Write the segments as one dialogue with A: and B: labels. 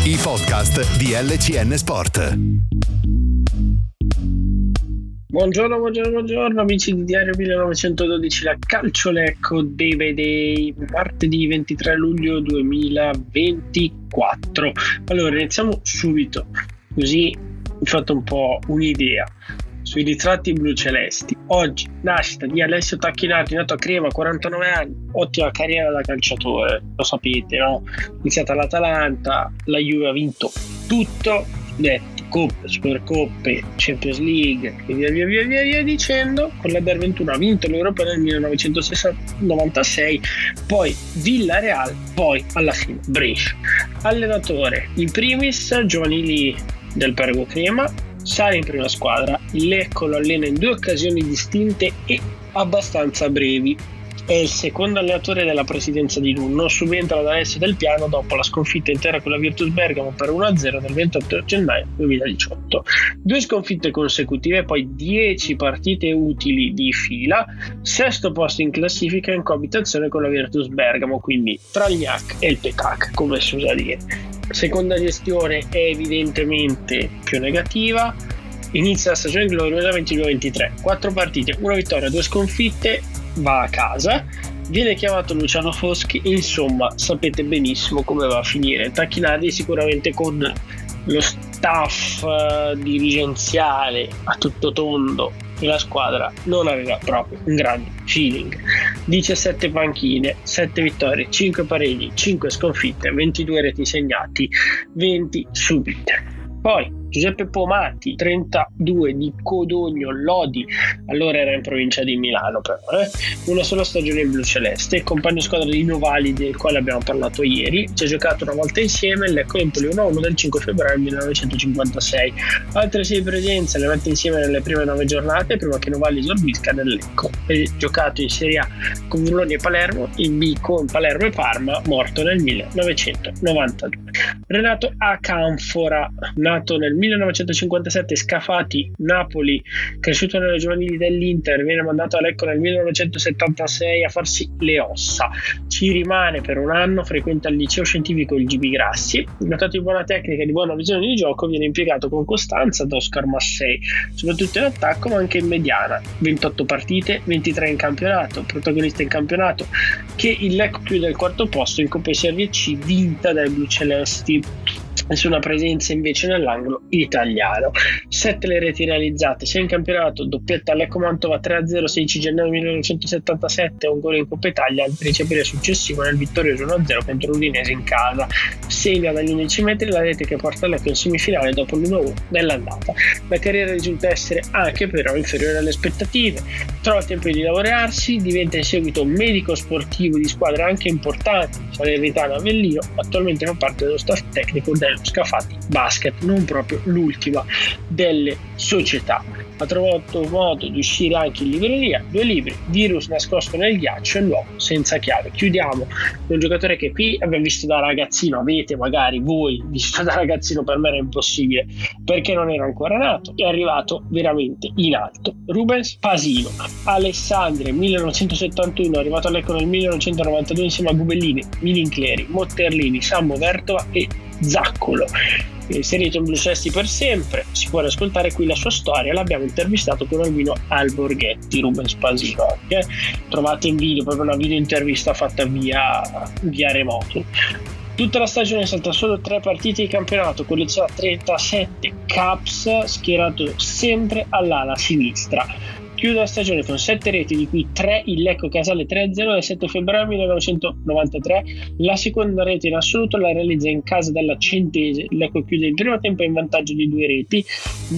A: I podcast di LCN Sport.
B: Buongiorno amici di Diario 1912, la Calciolecco Day by Day, martedì 23 luglio 2024. Allora iniziamo subito, così vi fate un po' un'idea sui ritratti blucelesti. Oggi nascita di Alessio Tacchinardi, nato a Crema, 49 anni, ottima carriera da calciatore, lo sapete, no? Iniziata all'Atalanta, la Juve ha vinto tutto, Coppe, Supercoppe, Champions League e via dicendo. Con l'Eder 21 ha vinto l'Europa nel 1996, poi Villarreal, poi alla fine Brescia. Allenatore in primis giovanili del Pergo Crema, sale in prima squadra, il Lecco lo allena in 2 occasioni distinte e abbastanza brevi. È il secondo allenatore della presidenza di Lunno, subentra ad Alessio Del Piano dopo la sconfitta intera con la Virtus Bergamo per 1-0 del 28 gennaio 2018. 2 sconfitte consecutive, poi 10 partite utili di fila, 6° posto in classifica in coabitazione con la Virtus Bergamo, quindi tra il Gnac e il Pecac, come si usa dire. Seconda gestione è evidentemente più negativa. Inizia la stagione gloriosa 22-23, 4 partite, 1 vittoria, 2 sconfitte, va a casa, viene chiamato Luciano Foschi, insomma sapete benissimo come va a finire. Tacchinardi sicuramente con lo staff dirigenziale a tutto tondo e la squadra non aveva proprio un grande feeling. 17 panchine, 7 vittorie, 5 pareggi, 5 sconfitte, 22 reti segnati, 20 subite. Poi Giuseppe Pomati, 32 di Codogno Lodi, allora era in provincia di Milano però, una sola stagione in blu celeste, compagno squadra di Novali del quale abbiamo parlato ieri, ci ha giocato una volta insieme il Lecco Empoli 1-1 del 5 febbraio 1956, altre 6 presenze le mette insieme nelle prime 9 giornate prima che Novali esordisca nel Lecco. Ha giocato in Serie A con Bologna e Palermo, in B con Palermo e Parma, morto nel 1992. Renato Acanfora, nato nel 1957, Scafati, Napoli, cresciuto nelle giovanili dell'Inter, viene mandato a Lecco nel 1976 a farsi le ossa. Ci rimane per un anno, frequenta il liceo scientifico il GB Grassi, dotato di buona tecnica e di buona visione di gioco, viene impiegato con costanza da Oscar Massei, soprattutto in attacco ma anche in mediana. 28 partite, 23 in campionato, protagonista in campionato, che il Lecco chiude al 4° posto in Coppa Serie C vinta dai blucelesti. Nessuna presenza invece nell'angolo italiano. 7 le reti realizzate sia in campionato, doppietta Lecco Mantova 3-0 16 gennaio 1977, un gol in Coppa Italia il 13 aprile successivo nel vittorioso 1-0 contro l'Udinese in casa. Segna dagli 11 metri la rete che porta Lecco in semifinale dopo l'1-1 dell'andata. La carriera risulta essere anche però inferiore alle aspettative. Trova tempo di laurearsi, diventa in seguito medico sportivo di squadre anche importanti, Salernitana, Avellino, attualmente fa parte dello staff tecnico dello Scafati Basket, non proprio l'ultima delle società. Ha trovato modo di uscire anche in libreria 2 libri, Virus nascosto nel ghiaccio e L'uomo senza chiave. Chiudiamo con un giocatore che qui abbiamo visto da ragazzino, avete magari voi visto da ragazzino, per me era impossibile perché non era ancora nato, è arrivato veramente in alto. Rubens Pasino, Alessandria 1971, arrivato a Lecco nel 1992 insieme a Gubellini, Milincleri, Motterlini, Sammo Vertova e Zaccolo. Inserito in blucelesti per sempre, si può ascoltare qui la sua storia, l'abbiamo intervistato con Albino Alborghetti. Rubens Pasino trovate in video, proprio una video intervista fatta via remoto. Tutta la stagione salta solo 3 partite di campionato, colleziona 37 caps, schierato sempre all'ala sinistra. Chiude la stagione con 7 reti, di cui 3 il Lecco Casale 3-0 del 7 febbraio 1993. La seconda rete in assoluto la realizza in casa della Centese. Il Lecco chiude il primo tempo in vantaggio di 2 reti.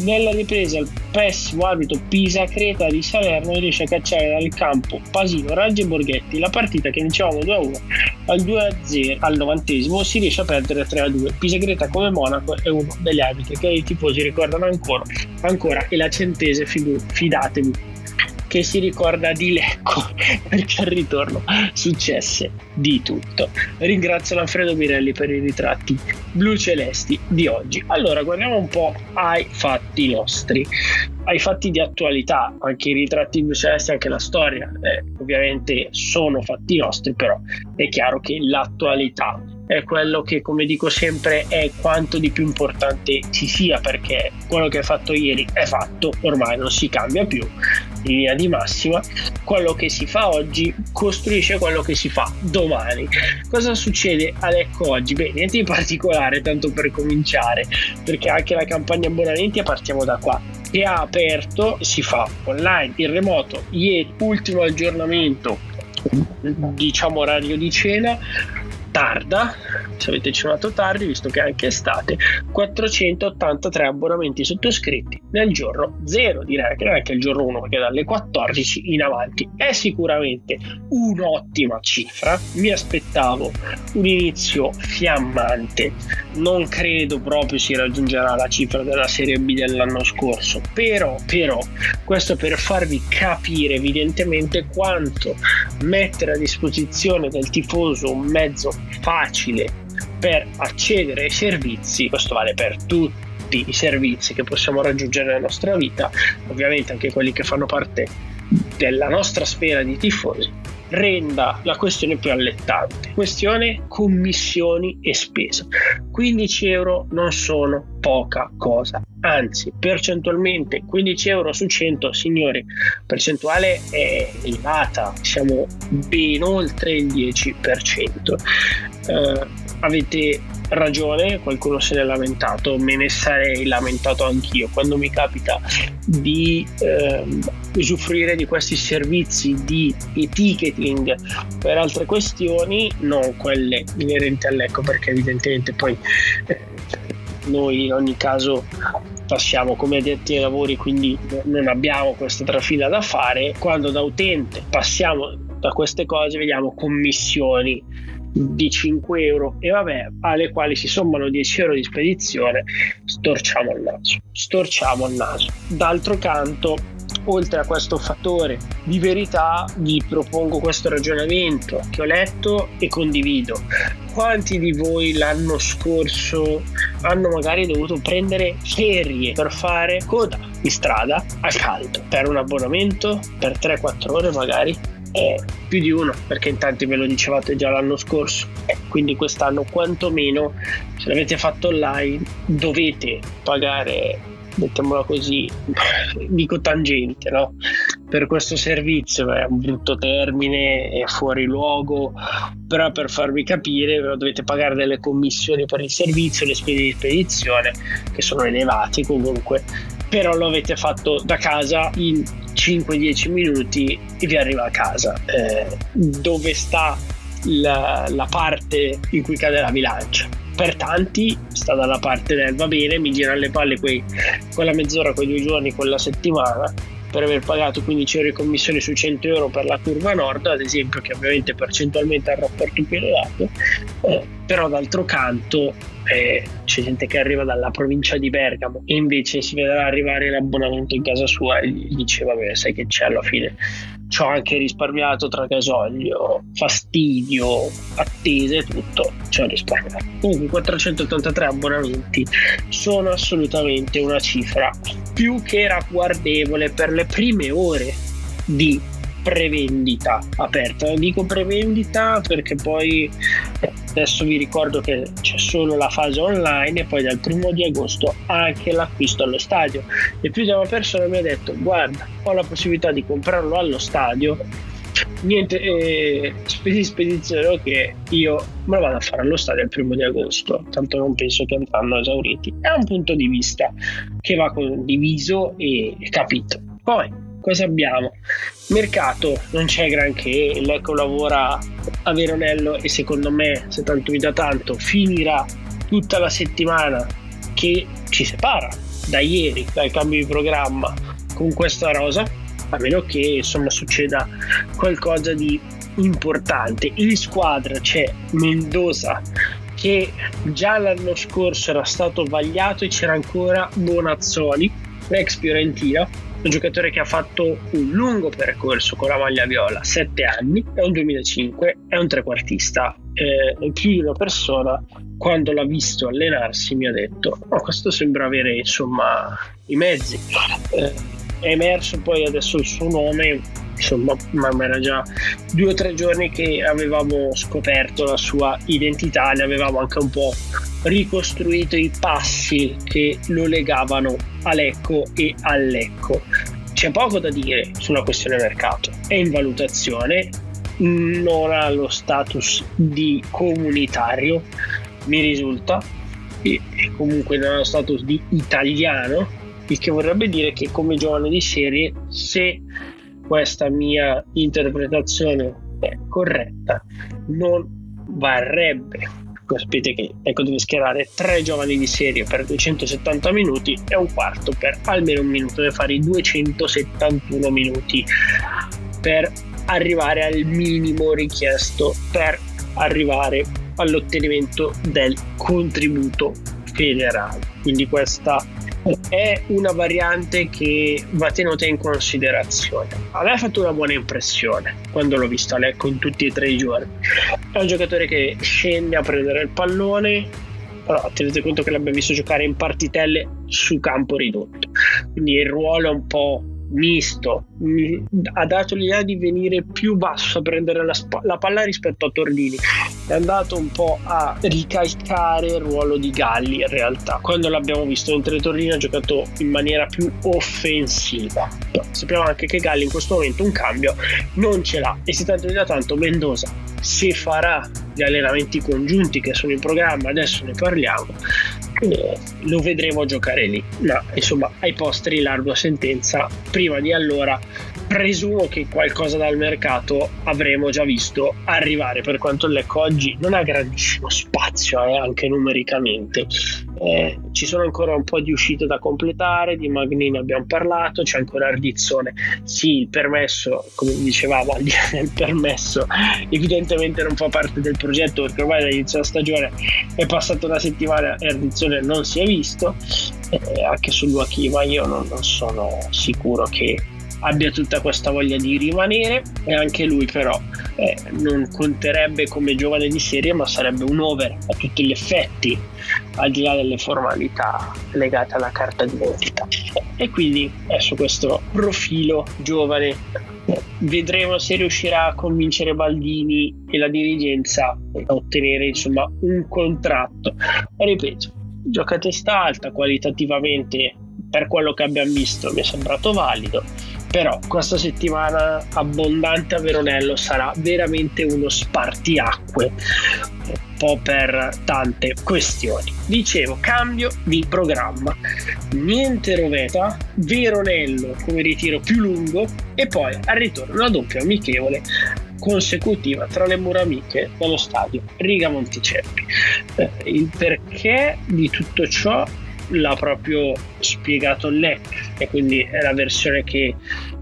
B: Nella ripresa il pessimo arbitro Pisa Creta di Salerno riesce a cacciare dal campo Pasino, Raggi e Borghetti. La partita che vincevamo 2-1 al 2-0 al 90° si riesce a perdere 3-2. Pisa Creta, come Monaco, è uno degli arbitri che i tifosi ricordano ancora, e la Centese, fidatevi, che si ricorda di Lecco, perché al ritorno successe di tutto. Ringrazio Lanfredo Birelli per i ritratti blu celesti di oggi. Allora guardiamo un po' ai fatti nostri, ai fatti di attualità. Anche i ritratti blu celesti, anche la storia ovviamente sono fatti nostri, però è chiaro che l'attualità è quello che, come dico sempre, è quanto di più importante ci sia, perché quello che hai fatto ieri è fatto, ormai non si cambia più in linea di massima. Quello che si fa oggi costruisce quello che si fa domani. Cosa succede ad Ecco oggi? Beh, niente di particolare, tanto per cominciare, perché anche la campagna abbonamenti, partiamo da qua, che ha aperto, si fa online, in remoto. Ieri ultimo aggiornamento, diciamo orario di cena, tarda, se avete cenato tardi, visto che è anche estate, 483 abbonamenti sottoscritti nel giorno 0, direi che non è che il giorno 1, perché dalle 14 in avanti è sicuramente un'ottima cifra. Mi aspettavo un inizio fiammante, non credo proprio si raggiungerà la cifra della Serie B dell'anno scorso, però questo per farvi capire evidentemente quanto mettere a disposizione del tifoso un mezzo facile per accedere ai servizi. Questo vale per tutti i servizi che possiamo raggiungere nella nostra vita, ovviamente anche quelli che fanno parte della nostra sfera di tifosi, renda la questione più allettante. Questione commissioni e spesa. 15 euro non sono poca cosa, anzi percentualmente 15 euro su 100, signori, percentuale è elevata, siamo ben oltre il 10%. Avete ragione, qualcuno se n'è lamentato, me ne sarei lamentato anch'io quando mi capita di usufruire di questi servizi di ticketing per altre questioni, non quelle inerenti all'Ecco, perché evidentemente poi noi in ogni caso passiamo come addetti ai lavori, quindi non abbiamo questa trafila da fare. Quando da utente passiamo da queste cose vediamo commissioni di 5 euro e vabbè, alle quali si sommano 10 euro di spedizione. Storciamo il naso. D'altro canto, oltre a questo fattore di verità, vi propongo questo ragionamento che ho letto e condivido. Quanti di voi l'anno scorso hanno magari dovuto prendere ferie per fare coda in strada al caldo per un abbonamento per 3-4 ore magari? Più di uno, perché in tanti ve lo dicevate già l'anno scorso, quindi quest'anno quantomeno, se l'avete fatto online, dovete pagare, mettiamola così, dico tangente, no? Per questo servizio. È un brutto termine, è fuori luogo, però per farvi capire dovete pagare delle commissioni per il servizio, le spese di spedizione che sono elevate comunque, però lo avete fatto da casa in 5-10 minuti e vi arriva a casa. Dove sta la parte in cui cade la bilancia? Per tanti sta dalla parte del va bene, mi girano le palle quella mezz'ora, quei 2 giorni, quella settimana, per aver pagato 15 euro di commissione su 100 euro per la curva nord, ad esempio, che ovviamente percentualmente ha il rapporto più elevato. Però d'altro canto c'è gente che arriva dalla provincia di Bergamo e invece si vedrà arrivare l'abbonamento in casa sua e gli dice vabbè, sai che c'è, alla fine ci ho anche risparmiato tra gasolio, fastidio, attese, tutto ci ho risparmiato. Comunque 483 abbonamenti sono assolutamente una cifra più che ragguardevole per le prime ore di prevendita aperta. Dico prevendita perché poi adesso vi ricordo che c'è solo la fase online e poi dal 1 di agosto anche l'acquisto allo stadio, e più di una persona mi ha detto guarda, ho la possibilità di comprarlo allo stadio, niente spese di spedizione, che io me lo vado a fare allo stadio il 1 di agosto, tanto non penso che andranno esauriti. È un punto di vista che va condiviso e capito. Poi cosa abbiamo? Mercato non c'è granché, l'Ecco lavora a Veronello e secondo me, se tanto mi dà tanto, finirà tutta la settimana che ci separa da ieri, dal cambio di programma, con questa rosa, a meno che insomma succeda qualcosa di importante. In squadra c'è Mendoza, che già l'anno scorso era stato vagliato, e c'era ancora Bonazzoli, ex Fiorentina, un giocatore che ha fatto un lungo percorso con la maglia viola, 7 anni, è un 2005, è un trequartista. Più di una persona quando l'ha visto allenarsi mi ha detto questo sembra avere insomma i mezzi. È emerso poi adesso il suo nome insomma, ma era già 2 o 3 giorni che avevamo scoperto la sua identità, ne avevamo anche un po' ricostruito i passi che lo legavano a Lecco e al Lecco. C'è poco da dire sulla questione mercato, è in valutazione, non ha lo status di comunitario, mi risulta, e comunque non ha lo status di italiano, il che vorrebbe dire che come giovane di serie, se questa mia interpretazione è corretta, non varrebbe. Sapete che Lecco deve schierare 3 giovani di serie per 270 minuti e un quarto per almeno un minuto, deve fare i 271 minuti per arrivare al minimo richiesto per arrivare all'ottenimento del contributo federale. Quindi questa è una variante che va tenuta in considerazione. A me ha fatto una buona impressione quando l'ho visto a Lecco in tutti e 3 i giorni. È un giocatore che scende a prendere il pallone, però tenete conto che l'abbiamo visto giocare in partitelle su campo ridotto, quindi il ruolo è un po' misto, ha dato l'idea di venire più basso a prendere la palla rispetto a Tordini, è andato un po' a ricalcare il ruolo di Galli. In realtà quando l'abbiamo visto mentre Tordini ha giocato in maniera più offensiva, però sappiamo anche che Galli in questo momento un cambio non ce l'ha, e si tanto di da tanto Mendoza, se farà gli allenamenti congiunti che sono in programma, adesso ne parliamo, lo vedremo giocare lì, ma insomma ai posteri l'ardua sentenza. Prima di allora presumo che qualcosa dal mercato avremo già visto arrivare, per quanto il Lecco oggi non ha grandissimo spazio anche numericamente. Ci sono ancora un po' di uscite da completare, di Magnini abbiamo parlato, c'è ancora Ardizzone, sì, il permesso, come dicevamo, al di là del permesso evidentemente non fa parte del progetto, perché ormai dall'inizio della stagione è passata una settimana e Ardizzone non si è visto. Anche su Luachima io non sono sicuro che abbia tutta questa voglia di rimanere, e anche lui però non conterebbe come giovane di serie, ma sarebbe un over a tutti gli effetti, al di là delle formalità legate alla carta d'identità, e quindi è su questo profilo giovane. Vedremo se riuscirà a convincere Baldini e la dirigenza a ottenere insomma un contratto. E ripeto, gioca a testa alta, qualitativamente per quello che abbiamo visto mi è sembrato valido, però questa settimana abbondante a Veronello sarà veramente uno spartiacque, un po' per tante questioni. Dicevo, cambio di programma, niente Roveta, Veronello come ritiro più lungo, e poi al ritorno una doppia amichevole consecutiva tra le mura amiche dello stadio Riga Monticelli. Il perché di tutto ciò l'ha proprio spiegato Lecco, e quindi è la versione che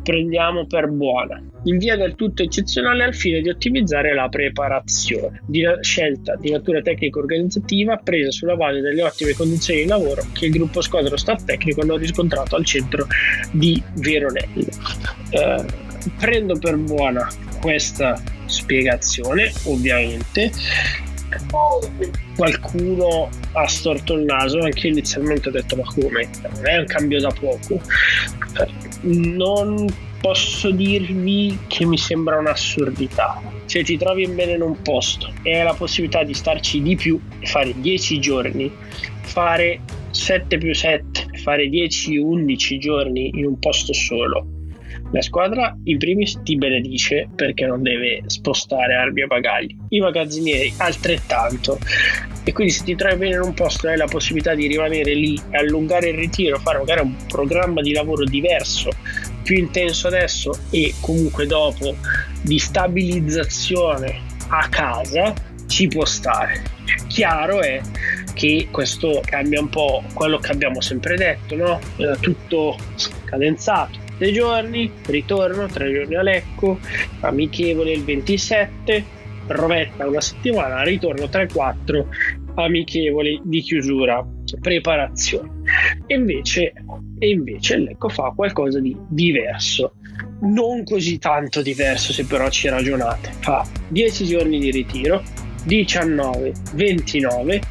B: prendiamo per buona. In via del tutto eccezionale al fine di ottimizzare la preparazione, di scelta di natura tecnico-organizzativa presa sulla base delle ottime condizioni di lavoro che il gruppo squadra staff tecnico hanno riscontrato al centro di Veronello. Prendo per buona questa spiegazione, ovviamente. Qualcuno ha storto il naso, anche io inizialmente ho detto ma come? Non è un cambio da poco. Non posso dirvi che mi sembra un'assurdità. Se ti trovi bene in un posto e hai la possibilità di starci di più, fare 10 giorni, fare 7+7, fare 10-11 giorni in un posto solo, la squadra in primis ti benedice perché non deve spostare armi e bagagli, i magazzinieri altrettanto, e quindi se ti trovi bene in un posto e hai la possibilità di rimanere lì e allungare il ritiro, fare magari un programma di lavoro diverso, più intenso adesso e comunque dopo, di stabilizzazione a casa, ci può stare. Chiaro è che questo cambia un po' quello che abbiamo sempre detto, no? Tutto cadenzato, 3 giorni, ritorno 3 giorni a Lecco, amichevole il 27, Rovetta una settimana, ritorno 3-4, amichevoli di chiusura, preparazione. E invece il Lecco fa qualcosa di diverso, non così tanto diverso se però ci ragionate. Fa 10 giorni di ritiro, 19, 29,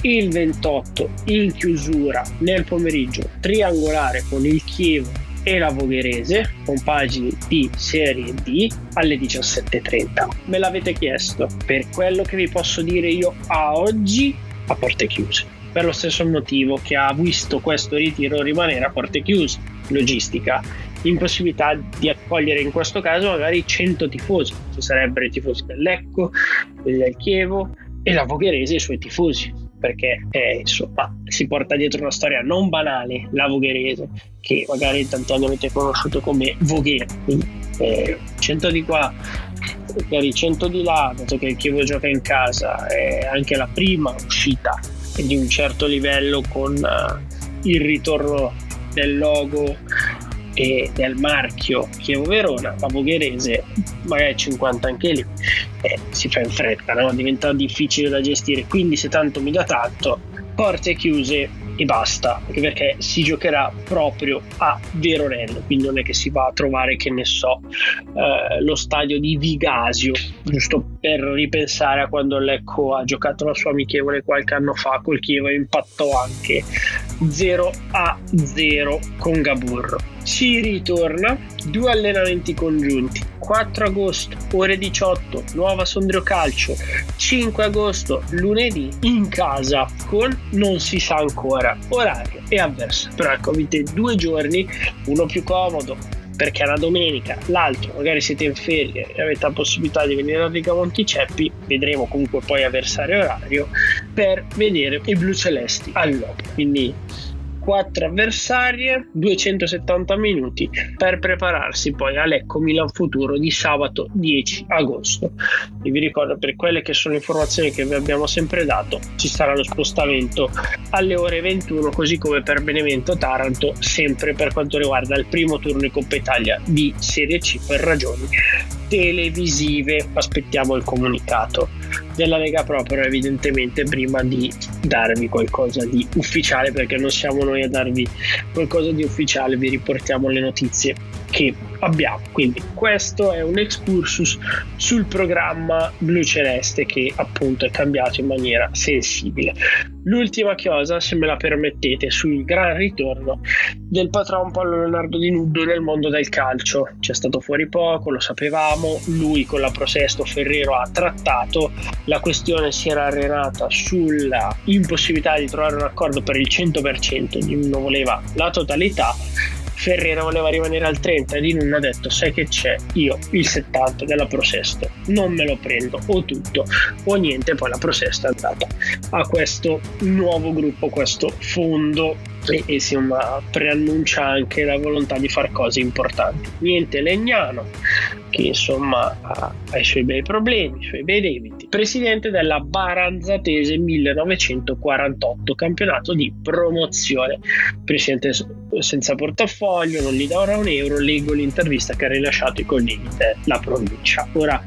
B: il 28 in chiusura nel pomeriggio triangolare con il Chievo e la Vogherese, compagini di Serie D, alle 17:30. Me l'avete chiesto, per quello che vi posso dire io a oggi, a porte chiuse, per lo stesso motivo che ha visto questo ritiro rimanere a porte chiuse, logistica, impossibilità di accogliere in questo caso magari 100 tifosi, ci sarebbero i tifosi del Lecco, quelli del Chievo e la Vogherese e i suoi tifosi, perché insomma si porta dietro una storia non banale, la Vogherese, che magari tanti anni avete conosciuto come Voghera, quindi 100 di qua, magari 100 di là, dato che il Chievo gioca in casa, è anche la prima uscita di un certo livello con il ritorno del logo e del marchio Chievo Verona. La Vogherese magari 50 anche lì, si fa in fretta, no? Diventa difficile da gestire, quindi se tanto mi dà tanto, porte chiuse e basta, anche perché si giocherà proprio a Veronello, quindi non è che si va a trovare, che ne so, lo stadio di Vigasio, giusto per ripensare a quando Lecco ha giocato la sua amichevole qualche anno fa col Chievo e impattò anche 0-0 con Gaburro. Si ritorna, 2 allenamenti congiunti, 4 agosto ore 18 Nuova Sondrio Calcio, 5 agosto lunedì in casa con non si sa ancora orario e avversario, però ecco, avete 2 giorni, uno più comodo perché è una domenica, l'altro magari siete in ferie e avete la possibilità di venire a Riga Monticeppi, vedremo comunque poi avversario orario, per vedere i blucelesti all'opera. Quindi 4 avversarie, 270 minuti per prepararsi poi a Lecco Milan Futuro di sabato 10 agosto. E vi ricordo, per quelle che sono informazioni che vi abbiamo sempre dato, ci sarà lo spostamento alle ore 21, così come per Benevento Taranto, sempre per quanto riguarda il primo turno di Coppa Italia di Serie C per ragioni televisive. Aspettiamo il comunicato della Lega Pro, però evidentemente prima di darvi qualcosa di ufficiale, perché non siamo noi a darvi qualcosa di ufficiale, vi riportiamo le notizie che abbiamo. Quindi questo è un excursus sul programma bluceleste, che appunto è cambiato in maniera sensibile. L'ultima cosa, se me la permettete, sul gran ritorno del patron Paolo Leonardo Di Nuddo nel mondo del calcio. C'è stato fuori poco, lo sapevamo, lui con la Prosesto Ferrero ha trattato, la questione si era arenata sulla impossibilità di trovare un accordo per il 100%, Di Nuddo voleva la totalità, Ferrero voleva rimanere al 30 e Di Nuddo ha detto: sai che c'è, io il 70 della Prosesto non me lo prendo, o tutto o niente. Poi la Prosesto è andata a questo nuovo gruppo, questo fondo, e insomma preannuncia anche la volontà di fare cose importanti. Niente Legnano, che insomma ha i suoi bei problemi, i suoi bei debiti, presidente della Baranzatese 1948, campionato di promozione, presidente senza portafoglio, non gli darà un euro. Leggo l'intervista che ha rilasciato i colleghi della provincia. Ora,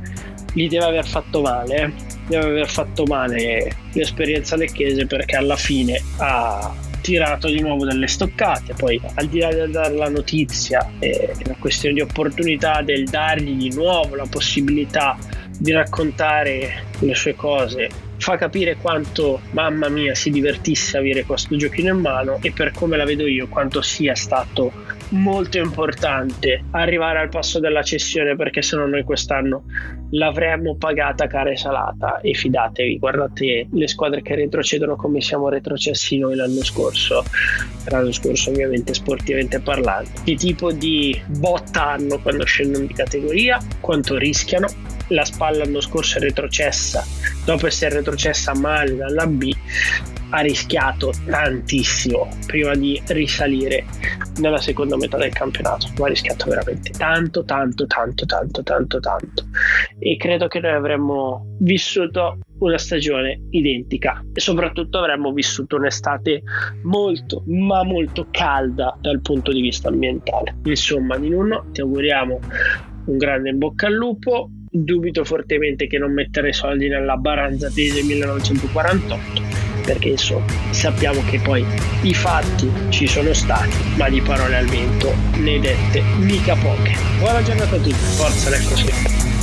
B: gli deve aver fatto male, deve aver fatto male l'esperienza lecchese, perché alla fine ha tirato di nuovo delle stoccate. Poi, al di là di dare la notizia, è una questione di opportunità del dargli di nuovo la possibilità di raccontare le sue cose, fa capire quanto, mamma mia, si divertisse a avere questo giochino in mano, e per come la vedo io quanto sia stato molto importante arrivare al passo della cessione, perché se no noi quest'anno l'avremmo pagata cara e salata. E fidatevi, guardate le squadre che retrocedono come siamo retrocessi noi l'anno scorso ovviamente sportivamente parlando, che tipo di botta hanno quando scendono di categoria, quanto rischiano. La Spalla l'anno scorso è retrocessa, dopo essere retrocessa male dalla B, ha rischiato tantissimo prima di risalire nella seconda metà del campionato, ma ha rischiato veramente tanto, e credo che noi avremmo vissuto una stagione identica, e soprattutto avremmo vissuto un'estate molto ma molto calda dal punto di vista ambientale. Insomma, Di Nunno, ti auguriamo un grande in bocca al lupo. Dubito fortemente che non mettere soldi nella Baranzatese 1948, perché insomma sappiamo che poi i fatti ci sono stati, ma di parole al vento ne dette mica poche. Buona giornata a tutti, forza Lecco sempre.